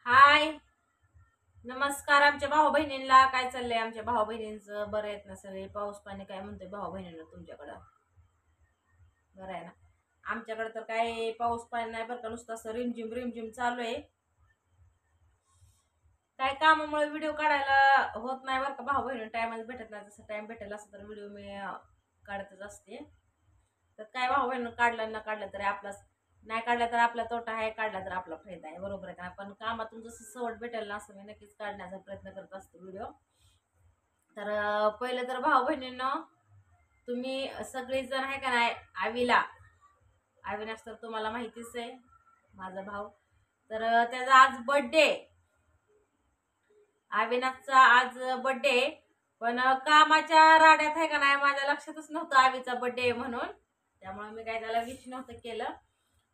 हाय. नमस्कार आमच्या भाऊ बहिणींना. काय चाललंय आमच्या भाऊ बहिणींचं? बरं आहेत ना सगळे? पाऊस पाणी काय म्हणतोय भाऊ बहिणींना तुमच्याकडं? बरं आहे ना. आमच्याकडे तर काय पाऊस पाणी नाही बरं का, नुसतं असं रिमझिम रिमझिम चालू आहे. काय कामामुळे व्हिडिओ काढायला होत नाही बरं का, भाऊ बहिणी टायमाला भेटत नाही. जसं टाइम भेटेल असं तर व्हिडिओ मी काढतच असते. तर काय भाऊ बहिणी काढला न काढलं तरी आपलाच, नाही काढला तर आपला तोटा आहे, काढला तर आपला फायदा आहे. बरोबर आहे का? पण कामातून जसं सवड भेटेल ना असं मी नक्कीच काढण्याचा प्रयत्न करत असते व्हिडिओ. तर पहिलं तर भाऊ बहिणींनो, तुम्ही सगळेजण आहे का नाही, आवीला अविनाश तर तुम्हाला माहितीच आहे, माझा भाऊ. तर त्याचा आज बर्थडे, अविनाशचा आज बर्थडे. पण कामाच्या राड्यात आहे का नाही, माझ्या लक्षातच नव्हतं आवीचा बर्थडे म्हणून. त्यामुळे मी काय त्याला विश नव्हतं केलं.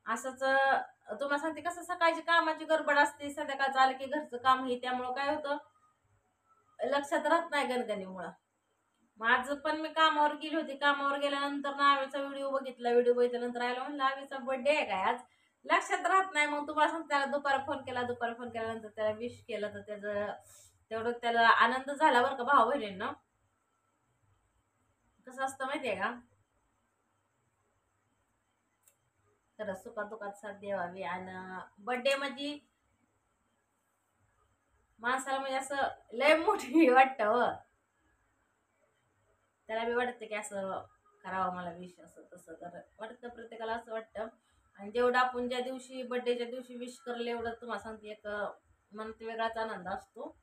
असंच तुम्हाला सांगते, कसं सकाळची कामाची गडबड असते, संध्याकाळचं आलं की घरचं काम ही, त्यामुळं काय होतं लक्षात राहत नाही गणगणीमुळं. माझं पण मी कामावर गेली होती. कामावर गेल्यानंतर ना आवीचा व्हिडिओ बघितल्यानंतर आयला म्हणलं आवीचा बर्थडे आहे काय आज. लक्षात राहत नाही. मग तुम्हाला सांगते, त्याला दुपारी फोन केल्यानंतर त्याला विश केलं, तर त्याचं तेवढं त्याला आनंद झाला बरं का भाऊ बहिणींना. कसं असतं माहितीये का, तर सुखात दुखात साथ द्यावी. आणि बर्थडे म्हणजे माणसाला म्हणजे असं लय मोठी वाटतं हो. त्याला बी वाटतं की असं करावं मला विश, असं तसं तर वाटतं, प्रत्येकाला असं वाटतं. आणि जेवढं आपण ज्या दिवशी बर्थडेच्या दिवशी विश करलं, एवढं तुम्हाला सांगते एक मनात वेगळाच आनंद असतो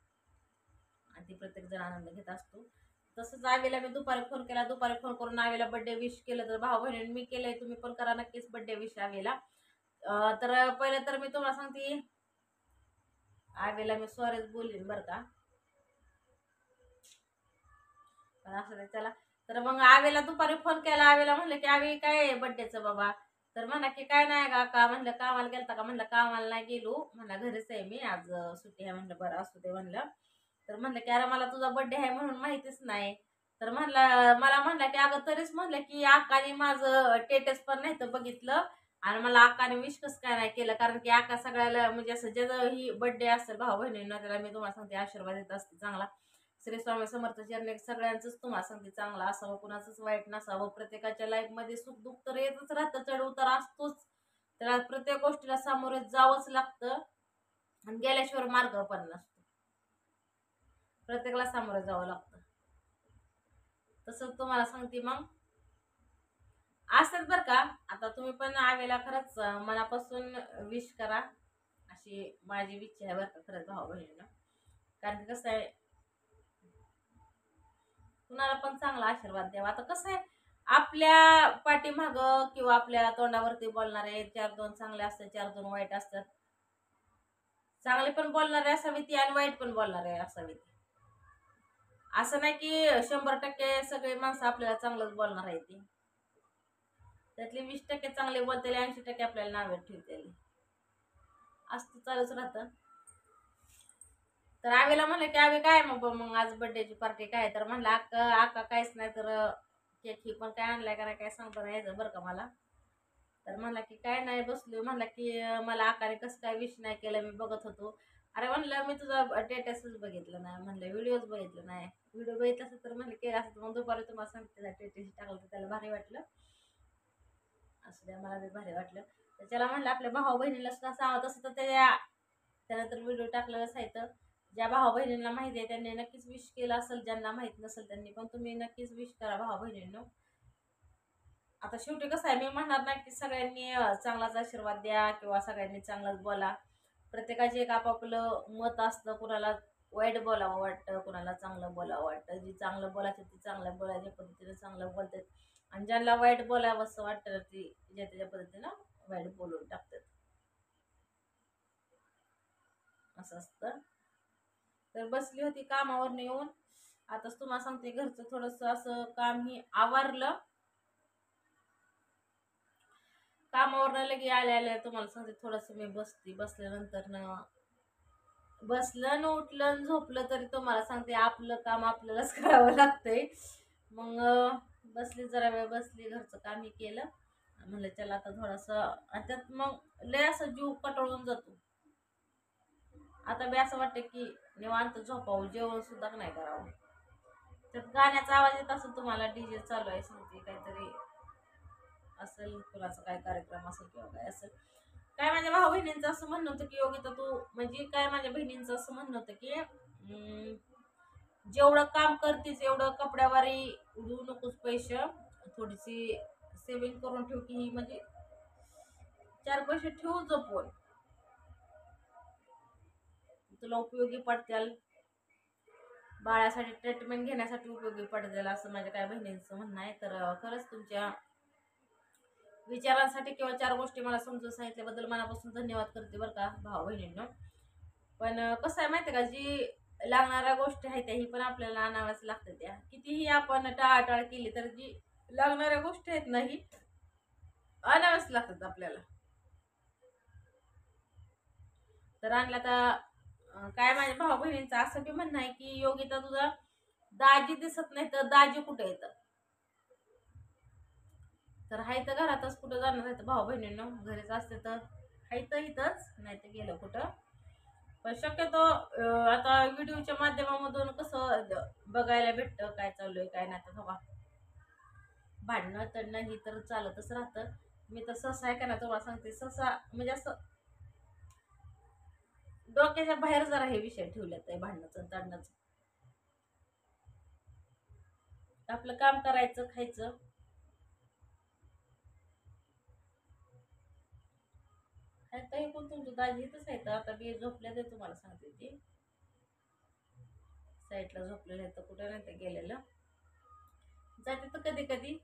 आणि ती प्रत्येक जण आनंद घेत असतो. तसंच आवीला मी दुपारी फोन करून आवीला बर्थडे विश केलं. तर भाऊ बहिणींनी मी केलंय, तुम्ही पण करा नक्कीच बर्थडे विश आवीला. तर पहिलं तर मी तुम्हाला सांगते, आवीला मी सॉरीच बोलीन बरं का, पण असं नाही त्याला. तर मग आवीला दुपारी फोन केला. आवीला म्हणलं की आवी काय बर्थडेचं बाबा. तर म्हणा की काय नाही का, म्हणलं कामाला गेलता का, म्हणलं कामाला नाही गेलो, म्हणलं घरीच आहे मी आज, सुट्टी आहे. म्हणलं बरं असू दे म्हणलं. तर म्हणलं की अरे मला तुझा बर्थडे आहे म्हणून माहितीच नाही. तर मला म्हणलं की अगं तरीच म्हणलं की आकाने माझं टेटस पण नाही तर बघितलं, आणि मला आकाने विश कसं काय नाही केलं. कारण की आका सगळ्याला म्हणजे असं ज्याचं ही बर्थडे असेल भाऊ बहिणींना, त्याला मी तुम्हाला सांगते आशीर्वाद देत असते चांगला. श्री स्वामी समर्थ चरणी सगळ्यांचंच तुम्हाला सांगते चांगलं असावं, कुणाचंच वाईट नसावं. प्रत्येकाच्या लाईफ मध्ये सुख दुःख तर येतच राहतं, चढ उतार असतोच. त्याला प्रत्येक गोष्टीला सामोरे जावंच लागतं, आणि गेल्याशिवाय मार्ग पण नसतो. प्रत्येकाला सामोरे जावं लागतं. तसंच तुम्हाला सांगते मग असंच बरं का. आता तुम्ही पण आवेला खरंच मनापासून विश करा, अशी माझी इच्छा आहे बरं का, खरंच भाऊ बहिणींना. कारण की कसं आहे, कुणाला पण चांगला आशीर्वाद द्यावा. आता कसं आहे, आपल्या पाठीमाग किंवा आपल्या तोंडावरती बोलणारे चार दोन चांगले असतात, चार दोन वाईट असतात. चांगले पण बोलणारे असावी ती, आणि वाईट पण बोलणारे असावी ती. असं नाही की 100% सगळे माणसं आपल्याला चांगलंच बोलणार आहे ती. त्यातले 20% चांगले बोलते, 80% आपल्याला नावे ठेवते. असं चालूच राहतं. तर आवीला म्हणलं की आवी काय मग आज बर्थडेची पार्टी काय. तर म्हणलं आका आका काहीच नाही, तर केक ही पण काय आणलाय का नाही काय सांगता नाही यायचं बरं का मला. तर म्हणला की काय नाही बसलो. म्हणला की मला आकाने कसं काय विश नाही केलं, मी बघत होतो. अरे म्हणलं मी तुझा स्टेटसच बघितलं नाही, म्हणलं व्हिडिओच बघितलं नाही. व्हिडिओ बघितलं असतं तर म्हणलं केलं असतं. मग दुपारी तुम्हाला सांगते स्टेटस टाकलं तर त्याला भारी वाटलं. असं द्या, मला बी भारी वाटलं. तर त्याला म्हणलं आपल्या भाऊ बहिणीला सुद्धा सांगा तसं, तर त्यानं तर व्हिडिओ टाकलेलंच आहे. तर ज्या भाऊ बहिणींना माहिती आहे त्यांनी नक्कीच विश केलं असेल, ज्यांना माहित नसेल त्यांनी पण तुम्ही नक्कीच विश करा भाऊ बहिणींनो. आता शेवटी कसं आहे, मी म्हणणार नाही की सगळ्यांनी चांगलाच आशीर्वाद द्या किंवा सगळ्यांनी चांगलाच बोला. प्रत्येकाचे एक आपापलं मत असतं. कुणाला वाईट बोलावं वाटतं, कुणाला चांगलं बोलावं वाटतं. जी चांगलं बोलायचं ती चांगलं बोलायच्या पद्धतीने चांगलं बोलतात, आणि ज्यांना वाईट बोलावं असं वाटतं ती ज्या त्याच्या पद्धतीनं वाईट बोलून टाकतात. असं असतं. तर बसली होती कामावर येऊन, आताच तुम्हाला सांगते घरचं थोडस असं काम ही आवरलं. कामावर लगे आल्या आल्या तुम्हाला सांगते थोडस मी बसल्यानंतर न बसलं न उठलं न झोपलं तरी तुम्हाला सांगते आपलं काम आपल्यालाच करावं लागतंय. मग बसली जरा वेळ, बसली घरचं कामही केलं. म्हणलं चला आता थोडस, आणि त्यात मग लय असं जीव कटळून जातो. आता बी असं वाटतं की निवांत झोपावं, जेवण सुद्धा नाही करावं. त्यात गाण्याचा आवाज येत असेल तुम्हाला, डीजे चालू आहे सांगते, काहीतरी असेल कुणाचा काय कार्यक्रम असेल किंवा काय असेल. काय माझ्या भाऊ बहिणींचं असं म्हणणं होतं की योगिता तू म्हणजे काय, माझ्या बहिणींचं असं म्हणणं होतं की जेवढं काम करतेस एवढं कपड्यावारी उडवू नकोस पैसे, थोडीशी सेविंग करून ठेव की ही म्हणजे 4 पैसे ठेवू जपून, तुला उपयोगी पडतील, बाळासाठी ट्रीटमेंट घेण्यासाठी उपयोगी पडतील, असं माझ्या काय बहिणींचं म्हणणं आहे. तर खरंच तुमच्या विचारांसाठी किंवा 4 गोष्टी मला समजून सांगितल्याबद्दल मनापासून धन्यवाद करते बरं का भाऊ बहिणींनो. पण कसं आहे माहिती का, जी लागणाऱ्या गोष्टी आहेत त्याही पण आपल्याला आणाव्याच लागतात. त्या कितीही आपण टाळाटाळ केली तर जी लागणाऱ्या गोष्टी आहेत नाही आणाव्याच लागतात आपल्याला. तर आणल्या तर काय माझ्या भाऊ बहिणींचं असं बी म्हणणं आहे की योगिता तुझा दाजी दिसत नाही तर दाजी कुठे येतं. तर हाय तर घरातच, कुठं जाणार आहे भाऊ बहिणींनो, घरीच असते तर हाय तर इथंच, नाही तर गेलं कुठं. पण शक्यतो आता व्हिडिओच्या माध्यमामधून कसं बघायला भेटतं काय चालू आहे काय नाही. तर बघा भांडणं तडणं ही तर चालतच राहतं. मी तर सहसा आहे का ना तुम्हाला सांगते, सहसा म्हणजे असं डोक्याच्या बाहेर जरा हे विषय ठेवलेत आहे भांडणाचं तडण्याचं. आपलं काम करायचं, खायचं. आता हे कोण तुमचं दाजी इथंच आहे तर आता बी झोपल्या ते तुम्हाला सांगते, ती साईडला झोपलेलं आहे तर कुठं नाही तर गेलेलं. जाते तर कधी कधी,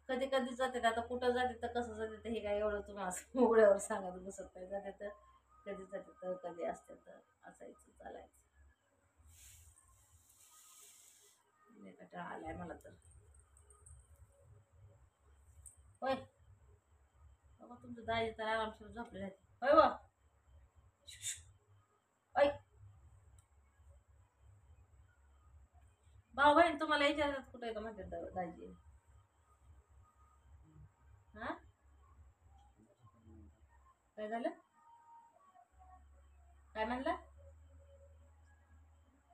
कधी कधी जाते. आता कुठं जाते तर कसं जाते तर हे काय एवढं तुम्हाला उघड्यावर सांगत बसत नाही. जाते तर कधी जाते तर कधी असते तर असायचं चालायचं. कंटाळा आलाय मला तर. होय बाबा तुमचं दाजी तर आरामशीर झोपले आहेत. होय व ऐ भाऊ बहीण तुम्हाला विचारतात कुठे येतं म्हणते दाजी. हा काय झालं, काय म्हणलं?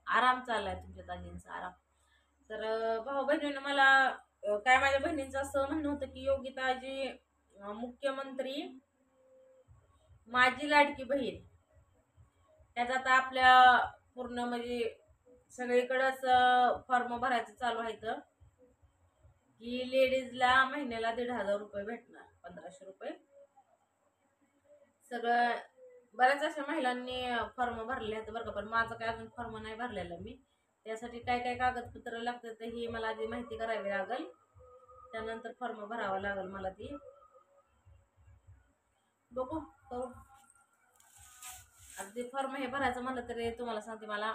आराम चाललाय तुमच्या दाजींचा, आराम. तर भाऊ बहिणीनं मला काय माझ्या बहिणींचं असं म्हणणं होतं की योगिताजी मुख्यमंत्री माझी लाडकी बहीण, त्याचा आता आपल्या पूर्ण म्हणजे सगळीकडेच फॉर्म भरायचं चालू आहे तर की लेडीजला महिन्याला 1,500 रुपये भेटणार, 1,500 रुपये सगळं. बऱ्याच अशा महिलांनी फॉर्म भरले आहेत बरं का, पण माझं काय अजून फॉर्म नाही भरलेला मी. त्यासाठी काय काय कागदपत्र लागतात तर ही मला आधी माहिती करावी लागेल, त्यानंतर फॉर्म भरावा लागेल मला ती. बघू करू. आता ते फॉर्म हे भरायचं म्हणलं तरी तुम्हाला सांगते मला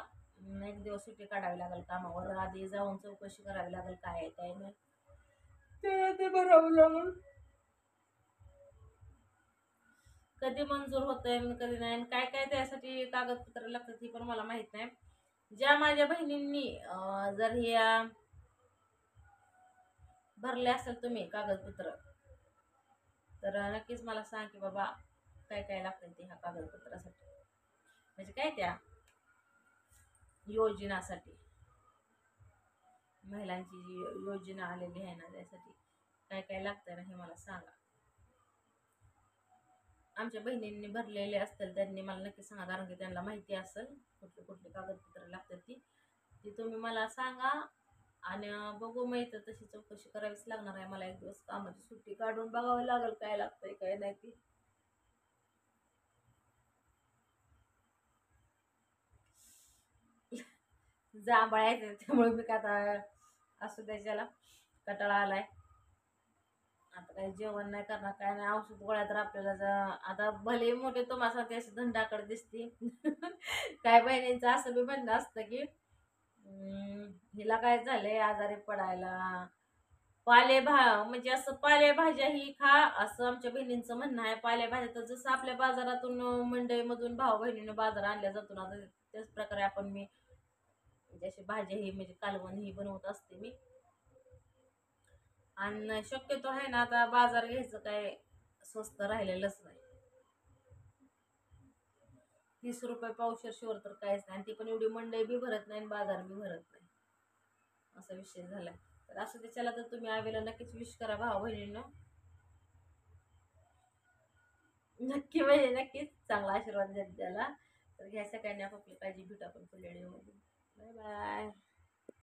1 दिवस सुट्टी काढावी लागेल कामावर, आधी जाऊन चौकशी करावी लागेल काय आहे काय नाही, ते भरावं लागेल. कधी मंजूर होतंय आणि कधी नाही, आणि काय काय त्यासाठी कागदपत्र लागतात ही पण मला माहित नाही. ज्या माझ्या बहिणींनी जर हे भरले असेल तुम्ही कागदपत्र तर नक्कीच मला सांग की बाबा काय काय लागतं ते ह्या कागदपत्रासाठी, म्हणजे काय त्या योजनासाठी, महिलांची जी योजना आलेली आहे ना त्यासाठी काय काय लागतं ना हे मला सांगा. आमच्या बहिणींनी भरलेले असतील त्यांनी मला नक्की सांगा, कारण की त्यांना माहिती असेल कुठले कुठले कागदपत्र लागतात ती ती तुम्ही मला सांगा. आणि बघू, मग इथं तशी चौकशी करावीच लागणार आहे मला. 1 दिवस कामाची सुट्टी काढून बघावं लागेल काय लागतंय काय नाही ती. जांभळायचं त्यामुळे मी काय आता असू द्यायच्याला कटाळा आलाय. आता काही जेवण नाही करणार काय नाही, औषध गोळ्या तर आपल्याला आता भले मोठे तुम्हाला ते असे धंडाकडे दिसते. काय बहिणींचं असं बी म्हणणं असतं की हिला काय झालंय आजारी पडायला, म्हणजे असं पालेभाज्या ही खा, असं आमच्या बहिणींचं म्हणणं आहे. पालेभाज्या तर जसं आपल्या बाजारातून मंडईमधून भाऊ बहिणीनं बाजार आणल्या जातो ना, त्याच प्रकारे आपण मी म्हणजे अशी भाज्या ही म्हणजे कालवण ही बनवत असते मी. आणि शक्यतो आहे ना आता बाजार घ्यायचं काय स्वस्त राहिलेलंच नाही. 30 रुपये पावशेर शिवर तर काहीच नाही, आणि ती पण एवढी मंडई बी भरत नाही आणि बाजार बी भरत नाही, असा विषय झालाय. तर असं त्याच्याला तर तुम्ही आवेला नक्कीच विश करा भावा बहिणींना. नक्की म्हणजे नक्कीच चांगला आशीर्वाद देत त्याला. तर घ्या सगळ्यांनी आपापली काळजी, भेटू आपण पुढल्या व्हिडिओमध्ये. Bye bye.